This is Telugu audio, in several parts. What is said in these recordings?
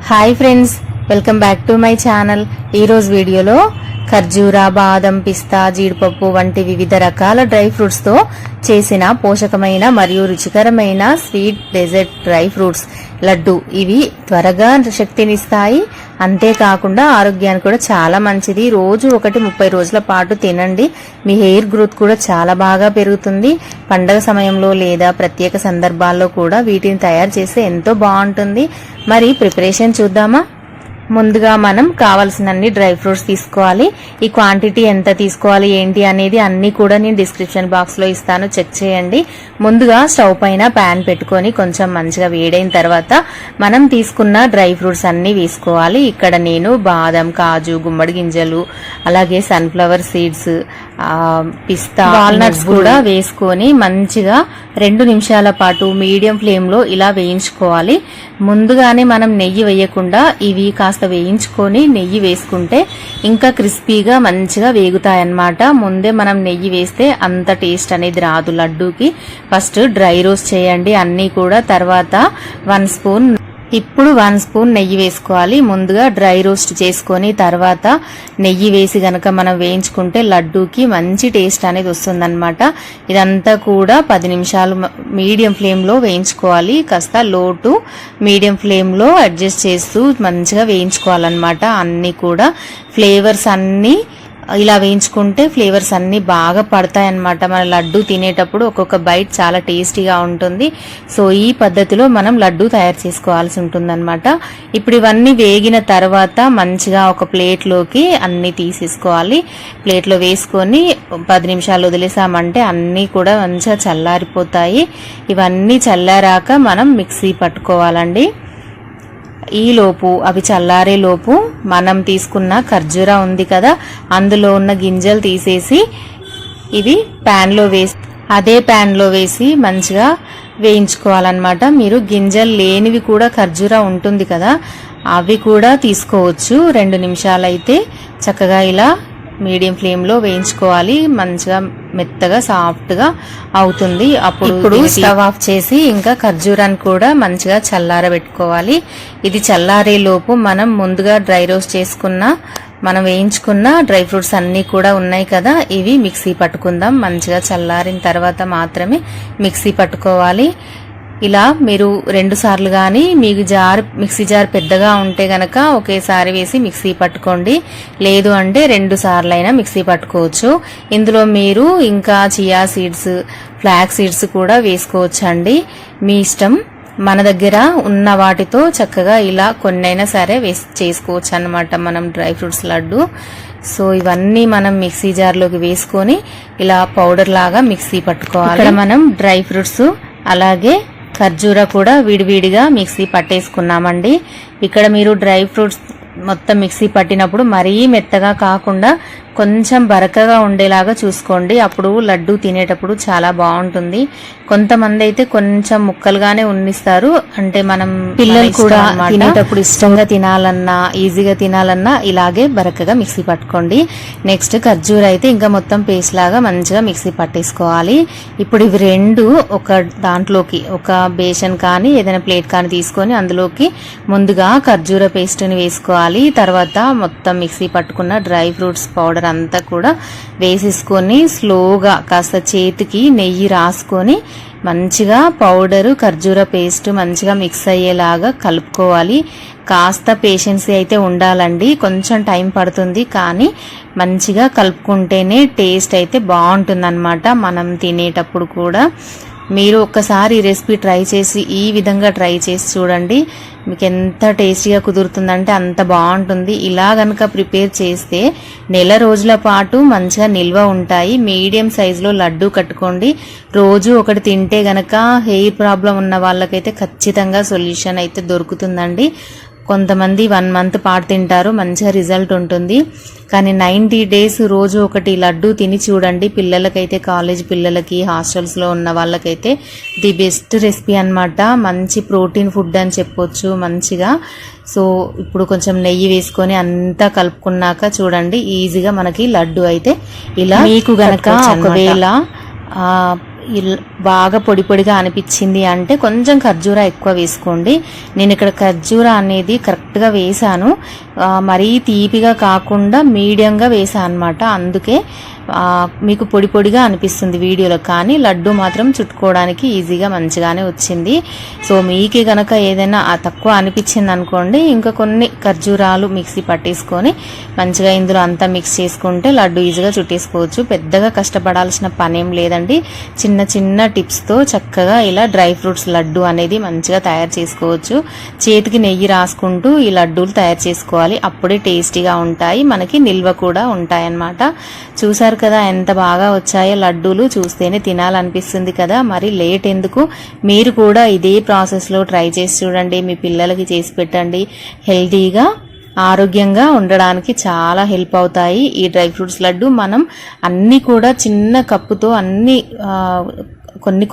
Hi friends, welcome back to my channel. ఈరోజు వీడియోలో ఖర్జూర, బాదం, పిస్తా, జీడిపప్పు వంటి వివిధ రకాల డ్రై ఫ్రూట్స్ తో చేసిన పోషకమైన మరియు రుచికరమైన sweet dessert dry fruits laddu. ఇవి త్వరగా శక్తినిస్తాయి, అంతేకాకుండా ఆరోగ్యానికి కూడా చాలా మంచిది. రోజు ఒకటి 30 రోజుల పాటు తినండి. మీ హెయిర్ గ్రోత్ కూడా చాలా బాగా పెరుగుతుంది. పండగ సమయంలో లేదా ప్రత్యేక సందర్భాల్లో కూడా వీటిని తయారు చేస్తే ఎంతో బాగుంటుంది. మరి ప్రిపరేషన్ చూద్దామా? ముందుగా మనం కావాల్సినన్ని డ్రై ఫ్రూట్స్ తీసుకోవాలి. ఈ క్వాంటిటీ ఎంత తీసుకోవాలి ఏంటి అనేది అన్ని కూడా నేను డిస్క్రిప్షన్ బాక్స్ లో ఇస్తాను, చెక్ చేయండి. ముందుగా స్టవ్ పైన ప్యాన్ పెట్టుకొని కొంచెం మంచిగా వేడైన తర్వాత మనం తీసుకున్న డ్రై ఫ్రూట్స్ అన్ని వేసుకోవాలి. ఇక్కడ నేను బాదం, కాజు, గుమ్మడి గింజలు, అలాగే సన్ఫ్లవర్ సీడ్స్, పిస్తా, వాల్నట్స్ కూడా వేసుకొని మంచిగా 2 నిమిషాల పాటు మీడియం ఫ్లేమ్ లో ఇలా వేయించుకోవాలి. ముందుగానే మనం నెయ్యి వేయకుండా ఇవి కాస్త వేయించుకొని నెయ్యి వేసుకుంటే ఇంకా క్రిస్పీగా మంచిగా వేగుతాయన్నమాట. ముందే మనం నెయ్యి వేస్తే అంత టేస్ట్ అనేది రాదు లడ్డూకి. ఫస్ట్ డ్రై రోస్ట్ చేయండి అన్నీ కూడా. తర్వాత 1 స్పూన్, ఇప్పుడు 1 స్పూన్ నెయ్యి వేసుకోవాలి. ముందుగా డ్రై రోస్ట్ చేసుకొని తర్వాత నెయ్యి వేసి గనక మనం వేయించుకుంటే లడ్డూకి మంచి టేస్ట్ అనేది వస్తుందన్నమాట. ఇదంతా కూడా 10 నిమిషాలు మీడియం ఫ్లేమ్ లో వేయించుకోవాలి. కాస్త లో టు మీడియం ఫ్లేమ్ లో అడ్జస్ట్ చేస్తూ మంచిగా వేయించుకోవాలన్నమాట. అన్ని కూడా ఫ్లేవర్స్ అన్ని ఇలా వేయించుకుంటే ఫ్లేవర్స్ అన్ని బాగా పడతాయి అన్నమాట. మన లడ్డు తినేటప్పుడు ఒక్కొక్క బైట్ చాలా టేస్టీగా ఉంటుంది. సో ఈ పద్ధతిలో మనం లడ్డు తయారు చేసుకోవాల్సి ఉంటుందన్నమాట. ఇప్పుడు ఇవన్నీ వేగిన తర్వాత మంచిగా ఒక ప్లేట్లోకి అన్ని తీసేసుకోవాలి. ప్లేట్లో వేసుకొని 10 నిమిషాలు వదిలేసామంటే అన్నీ కూడా మంచిగా చల్లారిపోతాయి. ఇవన్నీ చల్లారాక మనం మిక్సీ పట్టుకోవాలండి. ఈలోపు అవి చల్లారే లోపు మనం తీసుకున్న ఖర్జూర ఉంది కదా, అందులో ఉన్న గింజలు తీసేసి ఇది అదే ప్యాన్ లో వేసి మంచిగా వేయించుకోవాలన్నమాట. మీరు గింజలు లేనివి కూడా ఖర్జూర ఉంటుంది కదా, అవి కూడా తీసుకోవచ్చు. 2 నిమిషాలు అయితే చక్కగా ఇలా మీడియం ఫ్లేమ్ లో వేయించుకోవాలి. మంచిగా మెత్తగా సాఫ్ట్ గా అవుతుంది. ఇప్పుడు స్టవ్ ఆఫ్ చేసి ఇంకా ఖర్జూరాన్ని కూడా మంచిగా చల్లారబెట్టుకోవాలి. ఇది చల్లారే లోపు మనం ముందుగా డ్రై రోస్ట్ చేసుకున్న, మనం వేయించుకున్న డ్రై ఫ్రూట్స్ అన్ని కూడా ఉన్నాయి కదా, ఇవి మిక్సీ పట్టుకుందాం. మంచిగా చల్లారిన తర్వాత మాత్రమే మిక్సీ పట్టుకోవాలి. ఇలా మీరు 2 సార్లు గాని, మీకు మిక్సీ జార్ పెద్దగా ఉంటే గనక ఒకేసారి వేసి మిక్సీ పట్టుకోండి. లేదు అంటే 2 సార్లు అయినా మిక్సీ పట్టుకోవచ్చు. ఇందులో మీరు ఇంకా చియా సీడ్స్, ఫ్లాక్స్ సీడ్స్ కూడా వేసుకోవచ్చండి, మీ ఇష్టం. మన దగ్గర ఉన్న వాటితో చక్కగా ఇలా కొన్నైనా సరే చేసుకోవచ్చు అన్నమాట మనం డ్రై ఫ్రూట్స్ లడ్డు. సో ఇవన్నీ మనం మిక్సీ జార్లోకి వేసుకొని ఇలా పౌడర్ లాగా మిక్సీ పట్టుకోవాలి. ఇక్కడ మనం డ్రై ఫ్రూట్స్ అలాగే ఖర్జూర కూడా విడివిడిగా మిక్సీ పట్టేసుకున్నామండి. ఇక్కడ మీరు డ్రై ఫ్రూట్స్ మొత్తం మిక్సీ పట్టినప్పుడు మరీ మెత్తగా కాకుండా కొంచెం బరకగా ఉండేలాగా చూసుకోండి. అప్పుడు లడ్డు తినేటప్పుడు చాలా బాగుంటుంది. కొంతమంది అయితే కొంచెం ముక్కలుగానే ఉన్నిస్తారు, అంటే మనం పిల్లలు కూడా తినేటప్పుడు ఇష్టంగా తినాలన్నా, ఈజీగా తినాలన్నా ఇలాగే బరకగా మిక్సీ పట్టుకోండి. నెక్స్ట్ ఖర్జూర అయితే ఇంకా మొత్తం పేస్ట్ లాగా మంచిగా మిక్సీ పట్టేసుకోవాలి. ఇప్పుడు ఇవి 2 ఒక దాంట్లోకి, ఒక బేషన్ కానీ ఏదైనా ప్లేట్ కానీ తీసుకొని అందులోకి ముందుగా ఖర్జూర పేస్ట్ ని వేసుకోవాలి. తర్వాత మొత్తం మిక్సీ పట్టుకున్న డ్రై ఫ్రూట్స్ పౌడర్ అంతా కూడా వేసేసుకొని స్లోగా కాస్త చేతికి నెయ్యి రాసుకొని మంచిగా పౌడరు, ఖర్జూర పేస్ట్ మంచిగా మిక్స్ అయ్యేలాగా కలుపుకోవాలి. కాస్త పేషెన్సీ అయితే ఉండాలండి, కొంచెం టైం పడుతుంది, కానీ మంచిగా కలుపుకుంటేనే టేస్ట్ అయితే బాగుంటుందన్నమాట మనం తినేటప్పుడు కూడా. మీరు ఒక్కసారి ఈ రెసిపీ ట్రై చేసి ఈ విధంగా ట్రై చేసి చూడండి, మీకు ఎంత టేస్టీగా కుదురుతుందంటే అంత బాగుంటుంది. ఇలా గనక ప్రిపేర్ చేస్తే 1 రోజుల పాటు మంచిగా నిల్వ ఉంటాయి. మీడియం సైజులో లడ్డు కట్టుకోండి. రోజు ఒకటి తింటే గనక హెయిర్ ప్రాబ్లం ఉన్న వాళ్ళకైతే ఖచ్చితంగా సొల్యూషన్ అయితే దొరుకుతుందండి. కొంతమంది 1 మంత్ పాటు తింటారు, మంచిగా రిజల్ట్ ఉంటుంది. కానీ 90 డేస్ రోజు ఒకటి లడ్డు తిని చూడండి. పిల్లలకైతే, కాలేజ్ పిల్లలకి, హాస్టల్స్ లో ఉన్న వాళ్ళకైతే ది బెస్ట్ రెసిపీ అన్నమాట. మంచి ప్రోటీన్ ఫుడ్ అని చెప్పొచ్చు మంచిగా. సో ఇప్పుడు కొంచెం నెయ్యి వేసుకొని అంతా కలుపుకున్నాక చూడండి ఈజీగా మనకి లడ్డు అయితే ఇలా. మీకు గనక ఒకవేళ బాగా పొడి పొడిగా అనిపించింది అంటే కొంచెం ఖర్జూర ఎక్కువ వేసుకోండి. నేను ఇక్కడ ఖర్జూర అనేది కరెక్ట్గా వేసాను, మరీ తీపిగా కాకుండా మీడియంగా వేసాను అనమాట. అందుకే మీకు పొడి పొడిగా అనిపిస్తుంది వీడియోలో, కానీ లడ్డు మాత్రం చుట్టుకోవడానికి ఈజీగా మంచిగానే వచ్చింది. సో మీకు కనుక ఏదైనా తక్కువ అనిపించింది అనుకోండి, ఇంకా కొన్ని ఖర్జూరాలు మిక్సీ పట్టేసుకొని మంచిగా ఇందులో అంతా మిక్స్ చేసుకుంటే లడ్డు ఈజీగా చుట్టేసుకోవచ్చు. పెద్దగా కష్టపడాల్సిన పనేం లేదండి. చిన్న చిన్న టిప్స్తో చక్కగా ఇలా డ్రై ఫ్రూట్స్ లడ్డు అనేది మంచిగా తయారు చేసుకోవచ్చు. చేతికి నెయ్యి రాసుకుంటూ ఈ లడ్డూలు తయారు చేసుకోవాలి, అప్పుడే టేస్టీగా ఉంటాయి, మనకి నిల్వ కూడా ఉంటాయి అన్నమాట. చూసారు కదా ఎంత బాగా వచ్చాయో లడ్డూలు, చూస్తేనే తినాలనిపిస్తుంది కదా. మరి లేట్ ఎందుకు, మీరు కూడా ఇదే ప్రాసెస్లో ట్రై చేసి చూడండి, మీ పిల్లలకి చేసి పెట్టండి. హెల్తీగా ఆరోగ్యంగా ఉండడానికి చాలా హెల్ప్ అవుతాయి ఈ డ్రై ఫ్రూట్స్ లడ్డు. మనం అన్నీ కూడా చిన్న కప్పుతో అన్ని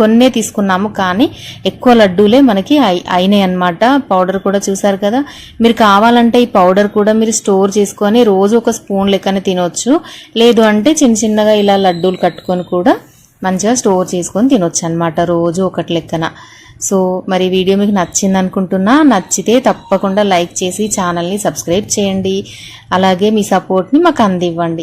కొన్నే తీసుకున్నాము, కానీ ఎక్కువ లడ్డూలే మనకి అయినాయి అన్నమాట. పౌడర్ కూడా చూసారు కదా. మీరు కావాలంటే ఈ పౌడర్ కూడా మీరు స్టోర్ చేసుకొని రోజు ఒక స్పూన్ లెక్కనే తినొచ్చు, లేదు అంటే చిన్న చిన్నగా ఇలా లడ్డూలు కట్టుకొని కూడా మంచిగా స్టోర్ చేసుకొని తినొచ్చు అన్నమాట, రోజు ఒకటి లెక్కన. సో మరి వీడియో మీకు నచ్చింది అనుకుంటున్నా. నచ్చితే తప్పకుండా లైక్ చేసి ఛానల్ని సబ్స్క్రైబ్ చేయండి, అలాగే మీ సపోర్ట్ని మాకు అందివ్వండి.